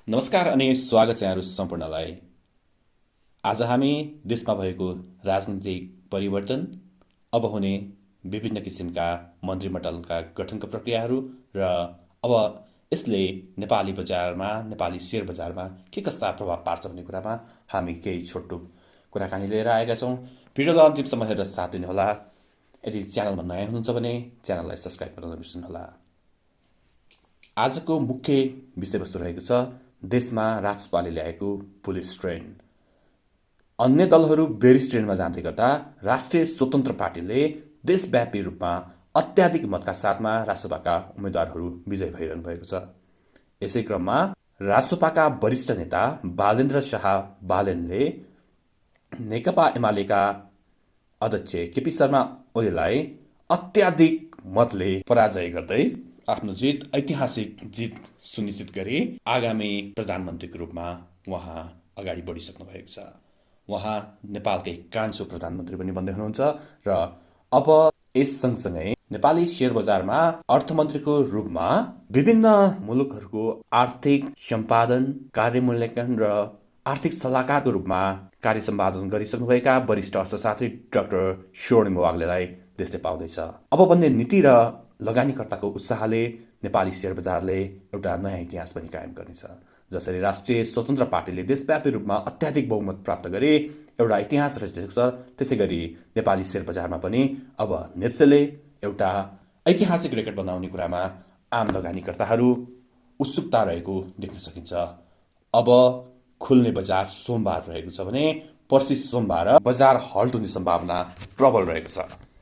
नमस्कार अनि स्वागत छ यहाँहरू सम्पूर्णलाई। आज हामी देशमा भएको राजनीतिक परिवर्तन, अब हुने विभिन्न किसिमका मन्त्रीमण्डलका गठनका प्रक्रियाहरू र अब यसले नेपाली बजारमा, नेपाली शेयर बजारमा के कस्ता प्रभाव पार्छ भन्ने कुरामा हामी केही छोटो कुराकानी लिएर आएका छौँ। भिडियोलाई अन्तिमसम्म हेरेर साथ दिनुहोला। यदि च्यानलमा नयाँ हुनुहुन्छ भने च्यानललाई सब्स्क्राइब गर्न नबिर्सनुहोला। आजको मुख्य विषयवस्तु रहेको छ देशमा राजपाले ल्याएको पुलिस ट्रेन। अन्य दलहरू बेरिस ट्रेनमा जाँदै गर्दा राष्ट्रिय स्वतन्त्र पार्टीले देशव्यापी रूपमा अत्याधिक मतका साथमा रासोपाका उम्मेद्वारहरू विजय भइरहनु भएको छ। यसै क्रममा रासोपाका वरिष्ठ नेता बालेन्द्र शाह बालेनले नेकपा एमालेका अध्यक्ष केपी शर्मा ओलीलाई अत्याधिक मतले पराजय गर्दै आफ्नो ऐतिहासिक जित सुनिश्चित गरी आगामी प्रधानमन्त्रीको रूपमा उहाँ अगाडि बढिसक्नु भएको छ। उहाँ नेपालकै कान्छो प्रधानमन्त्री पनि बन्दै हुनुहुन्छ र अब यस सँगसँगै नेपाली शेयर बजारमा अर्थमन्त्रीको रूपमा विभिन्न मुलुकहरूको आर्थिक सम्पादन, कार्यमूल्याङ्कन र आर्थिक सल्लाहकारको रूपमा कार्य सम्पादन गरिसक्नुभएका वरिष्ठ अर्थशास्त्री डाक्टर स्वर्णिम वाग्लेलाई देशले पाउँदैछ। अब बन्ने नीति र लगानीकर्ताको उत्साहले नेपाली शेयर बजारले एउटा नयाँ इतिहास पनि कायम गर्नेछ। जसरी राष्ट्रिय स्वतन्त्र पार्टीले देशव्यापी रूपमा अत्याधिक बहुमत प्राप्त गरे एउटा इतिहास रचिएको छ, त्यसै गरी नेपाली शेयर बजारमा पनि अब नेप्सेले एउटा ऐतिहासिक रेकर्ड बनाउने कुरामा आम लगानीकर्ताहरू उत्सुकता रहेको देख्न सकिन्छ। अब खुल्ने बजार सोमबार रहेको छ भने पर्सि सोमबार बजार हल्ट हुने सम्भावना प्रबल रहेको छ।